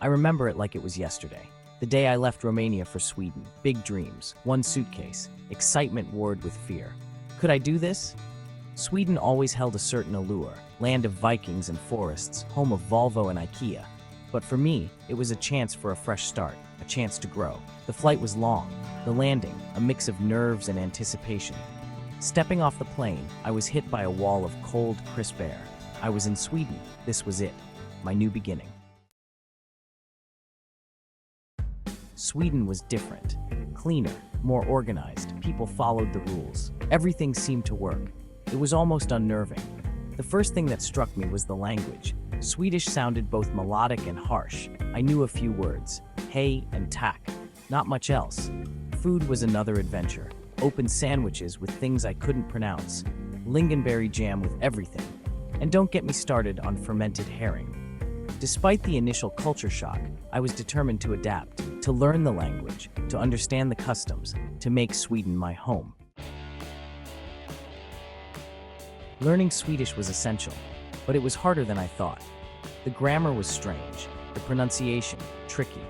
I remember it like it was yesterday. The day I left Romania for Sweden. Big dreams, one suitcase, excitement warred with fear. Could I do this? Sweden always held a certain allure, land of Vikings and forests, home of Volvo and IKEA. But for me, it was a chance for a fresh start, a chance to grow. The flight was long, the landing, a mix of nerves and anticipation. Stepping off the plane, I was hit by a wall of cold, crisp air. I was in Sweden. This was it, my new beginning. Sweden was different, cleaner, more organized. People followed the rules. Everything seemed to work. It was almost unnerving. The first thing that struck me was the language. Swedish sounded both melodic and harsh. I knew a few words, hey and tack, not much else. Food was another adventure. Open sandwiches with things I couldn't pronounce, lingonberry jam with everything. And don't get me started on fermented herring. Despite the initial culture shock, I was determined to adapt, to learn the language, to understand the customs, to make Sweden my home. Learning Swedish was essential, but it was harder than I thought. The grammar was strange, the pronunciation tricky.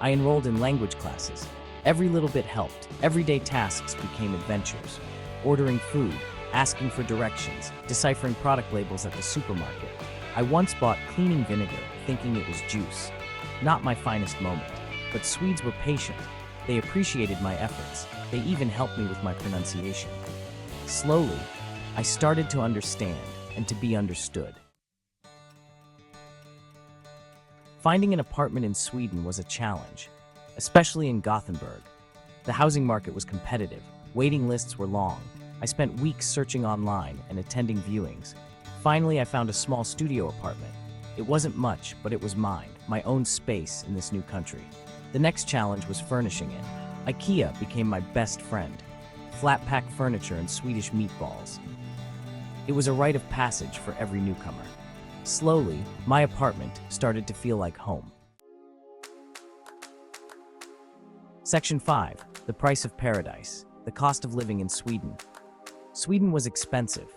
I enrolled in language classes. Every little bit helped. Everyday tasks became adventures. Ordering food, asking for directions, deciphering product labels at the supermarket. I once bought cleaning vinegar, thinking it was juice. Not my finest moment, but Swedes were patient. They appreciated my efforts. They even helped me with my pronunciation. Slowly, I started to understand and to be understood. Finding an apartment in Sweden was a challenge, especially in Gothenburg. The housing market was competitive. Waiting lists were long. I spent weeks searching online and attending viewings. Finally, I found a small studio apartment. It wasn't much, but it was mine, my own space in this new country. The next challenge was furnishing it. IKEA became my best friend. Flat-pack furniture and Swedish meatballs. It was a rite of passage for every newcomer. Slowly, my apartment started to feel like home. Section 5. The price of paradise. The cost of living in Sweden. Sweden was expensive.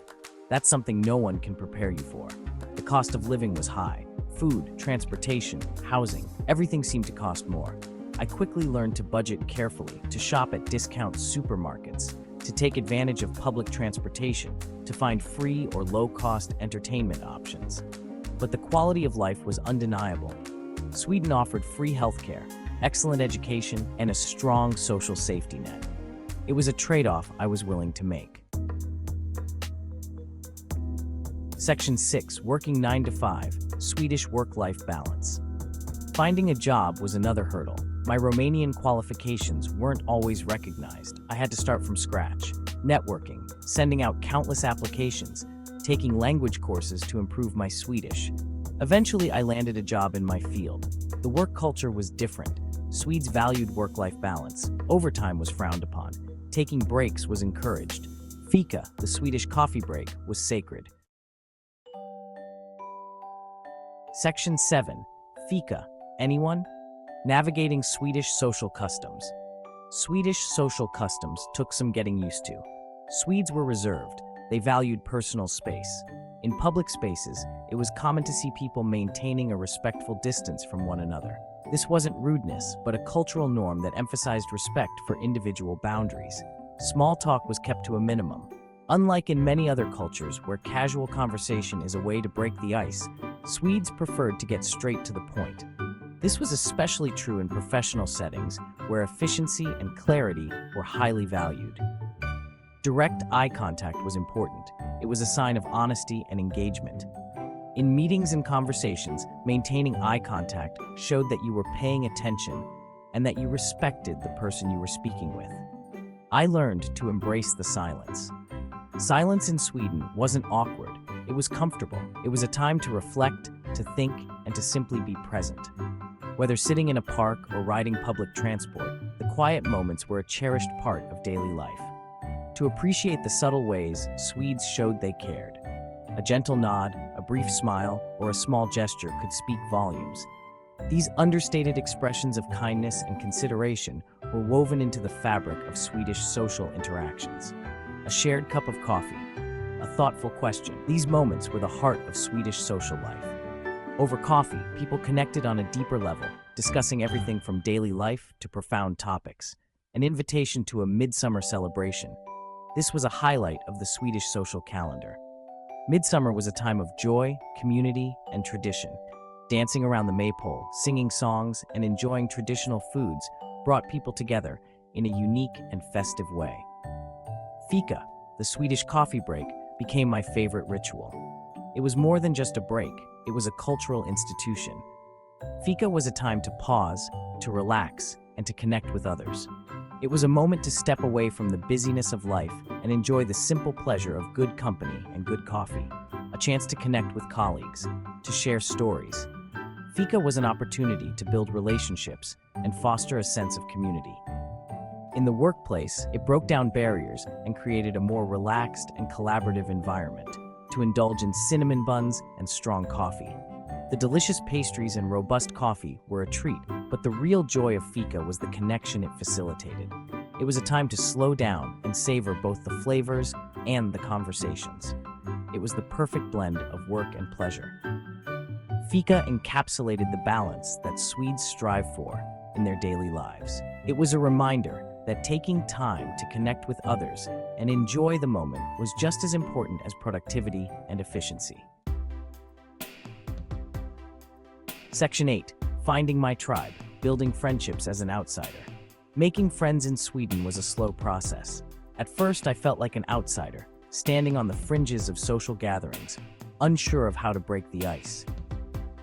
That's something no one can prepare you for. The cost of living was high. Food, transportation, housing, everything seemed to cost more. I quickly learned to budget carefully, to shop at discount supermarkets, to take advantage of public transportation, to find free or low-cost entertainment options. But the quality of life was undeniable. Sweden offered free healthcare, excellent education, and a strong social safety net. It was a trade-off I was willing to make. Section 6. Working 9 to 5. Swedish work-life balance. Finding a job was another hurdle. My Romanian qualifications weren't always recognized. I had to start from scratch. Networking, sending out countless applications, taking language courses to improve my Swedish. Eventually, I landed a job in my field. The work culture was different. Swedes valued work-life balance. Overtime was frowned upon. Taking breaks was encouraged. Fika, the Swedish coffee break, was sacred. Section 7. Fika. Anyone? Navigating Swedish social customs. Swedish social customs took some getting used to. Swedes were reserved. They valued personal space. In public spaces, it was common to see people maintaining a respectful distance from one another. This wasn't rudeness, but a cultural norm that emphasized respect for individual boundaries. Small talk was kept to a minimum. Unlike in many other cultures where casual conversation is a way to break the ice, Swedes preferred to get straight to the point. This was especially true in professional settings where efficiency and clarity were highly valued. Direct eye contact was important. It was a sign of honesty and engagement. In meetings and conversations, maintaining eye contact showed that you were paying attention and that you respected the person you were speaking with. I learned to embrace the silence. Silence in Sweden wasn't awkward. It was comfortable. It was a time to reflect, to think, and to simply be present. Whether sitting in a park or riding public transport, the quiet moments were a cherished part of daily life. To appreciate the subtle ways Swedes showed they cared. A gentle nod, a brief smile, or a small gesture could speak volumes. These understated expressions of kindness and consideration were woven into the fabric of Swedish social interactions. A shared cup of coffee, a thoughtful question. These moments were the heart of Swedish social life. Over coffee, people connected on a deeper level, discussing everything from daily life to profound topics. An invitation to a midsummer celebration. This was a highlight of the Swedish social calendar. Midsummer was a time of joy, community, and tradition. Dancing around the maypole, singing songs, and enjoying traditional foods brought people together in a unique and festive way. Fika, the Swedish coffee break, became my favorite ritual. It was more than just a break, it was a cultural institution. Fika was a time to pause, to relax, and to connect with others. It was a moment to step away from the busyness of life and enjoy the simple pleasure of good company and good coffee, a chance to connect with colleagues, to share stories. Fika was an opportunity to build relationships and foster a sense of community. In the workplace, it broke down barriers and created a more relaxed and collaborative environment to indulge in cinnamon buns and strong coffee. The delicious pastries and robust coffee were a treat, but the real joy of Fika was the connection it facilitated. It was a time to slow down and savor both the flavors and the conversations. It was the perfect blend of work and pleasure. Fika encapsulated the balance that Swedes strive for in their daily lives. It was a reminder that taking time to connect with others and enjoy the moment was just as important as productivity and efficiency. Section 8. Finding my tribe, building friendships as an outsider. Making friends in Sweden was a slow process. At first, I felt like an outsider, standing on the fringes of social gatherings, unsure of how to break the ice.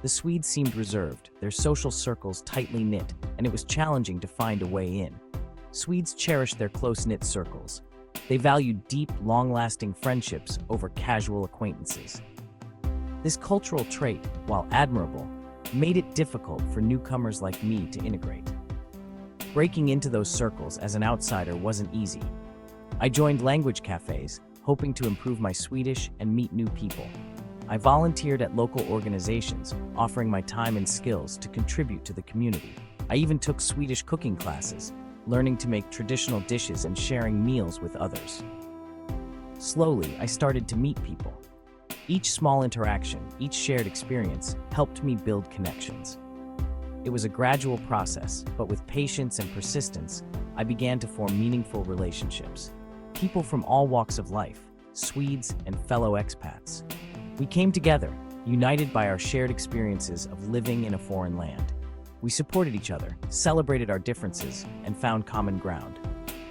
The Swedes seemed reserved, their social circles tightly knit, and it was challenging to find a way in. Swedes cherished their close-knit circles. They valued deep, long-lasting friendships over casual acquaintances. This cultural trait, while admirable, made it difficult for newcomers like me to integrate. Breaking into those circles as an outsider wasn't easy. I joined language cafes, hoping to improve my Swedish and meet new people. I volunteered at local organizations, offering my time and skills to contribute to the community. I even took Swedish cooking classes, learning to make traditional dishes and sharing meals with others. Slowly, I started to meet people. Each small interaction, each shared experience, helped me build connections. It was a gradual process, but with patience and persistence, I began to form meaningful relationships. People from all walks of life, Swedes and fellow expats. We came together, united by our shared experiences of living in a foreign land. We supported each other, celebrated our differences, and found common ground.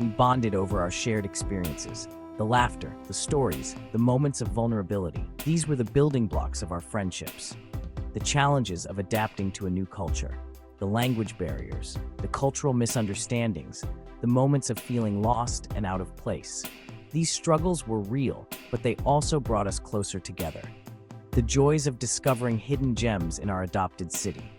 We bonded over our shared experiences, the laughter, the stories, the moments of vulnerability. These were the building blocks of our friendships. The challenges of adapting to a new culture, the language barriers, the cultural misunderstandings, the moments of feeling lost and out of place. These struggles were real, but they also brought us closer together. The joys of discovering hidden gems in our adopted city.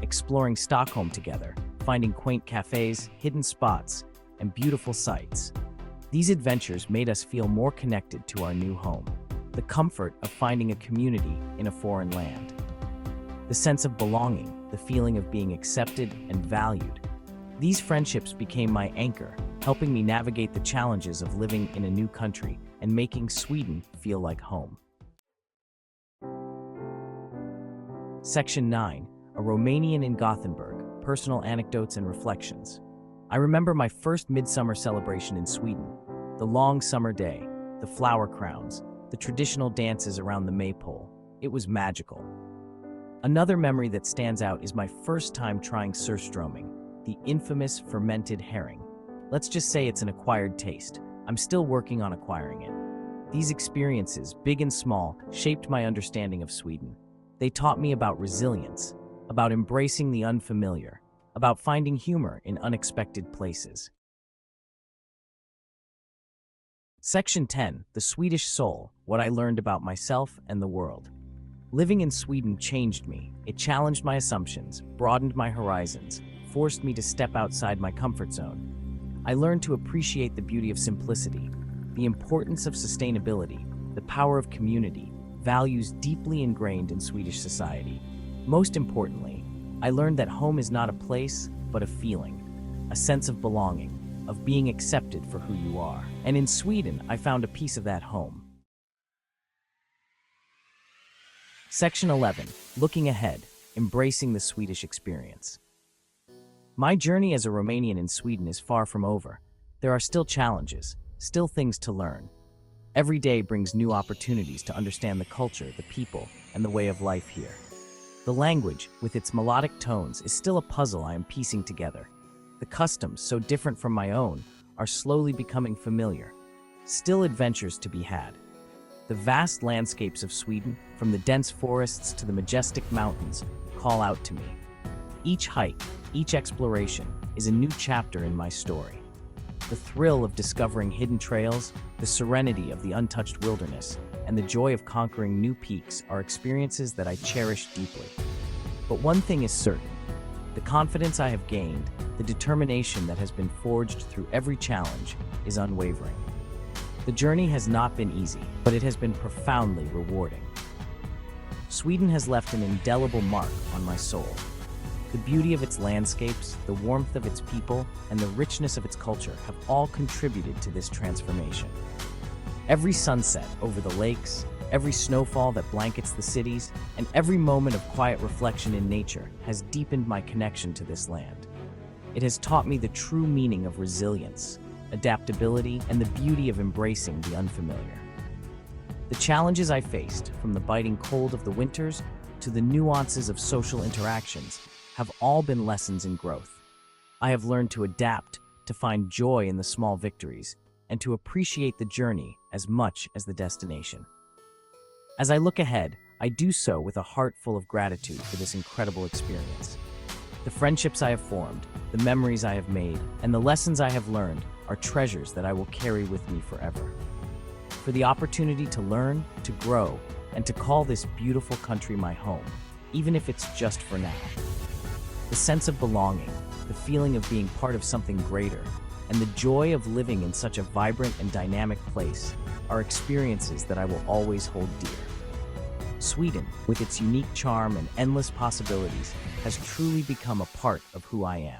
Exploring Stockholm together, finding quaint cafes, hidden spots, and beautiful sights. These adventures made us feel more connected to our new home. The comfort of finding a community in a foreign land. The sense of belonging, the feeling of being accepted and valued. These friendships became my anchor, helping me navigate the challenges of living in a new country and making Sweden feel like home. Section 9. A Romanian in Gothenburg, personal anecdotes and reflections. I remember my first midsummer celebration in Sweden. The long summer day, the flower crowns, the traditional dances around the maypole. It was magical. Another memory that stands out is my first time trying surströmming, the infamous fermented herring. Let's just say it's an acquired taste. I'm still working on acquiring it. These experiences, big and small, shaped my understanding of Sweden. They taught me about resilience, about embracing the unfamiliar, about finding humor in unexpected places. Section 10. The Swedish Soul, What I Learned About Myself and the World. Living in Sweden changed me. It challenged my assumptions, broadened my horizons, forced me to step outside my comfort zone. I learned to appreciate the beauty of simplicity, the importance of sustainability, the power of community, values deeply ingrained in Swedish society. Most importantly, I learned that home is not a place, but a feeling, a sense of belonging, of being accepted for who you are. And in Sweden, I found a piece of that home. Section 11. Looking ahead, embracing the Swedish experience. My journey as a Romanian in Sweden is far from over. There are still challenges, still things to learn. Every day brings new opportunities to understand the culture, the people, and the way of life here. The language, with its melodic tones, is still a puzzle I am piecing together. The customs, so different from my own, are slowly becoming familiar. Still adventures to be had. The vast landscapes of Sweden, from the dense forests to the majestic mountains, call out to me. Each hike, each exploration, is a new chapter in my story. The thrill of discovering hidden trails, the serenity of the untouched wilderness, and the joy of conquering new peaks are experiences that I cherish deeply. But one thing is certain: the confidence I have gained, the determination that has been forged through every challenge, is unwavering. The journey has not been easy, but it has been profoundly rewarding. Sweden has left an indelible mark on my soul. The beauty of its landscapes, the warmth of its people, and the richness of its culture have all contributed to this transformation. Every sunset over the lakes, every snowfall that blankets the cities, and every moment of quiet reflection in nature has deepened my connection to this land. It has taught me the true meaning of resilience, adaptability, and the beauty of embracing the unfamiliar. The challenges I faced, from the biting cold of the winters to the nuances of social interactions, have all been lessons in growth. I have learned to adapt, to find joy in the small victories, and to appreciate the journey as much as the destination. As I look ahead, I do so with a heart full of gratitude for this incredible experience. The friendships I have formed, the memories I have made, and the lessons I have learned are treasures that I will carry with me forever. For the opportunity to learn, to grow, and to call this beautiful country my home, even if it's just for now. The sense of belonging, the feeling of being part of something greater, and the joy of living in such a vibrant and dynamic place are experiences that I will always hold dear. Sweden, with its unique charm and endless possibilities, has truly become a part of who I am.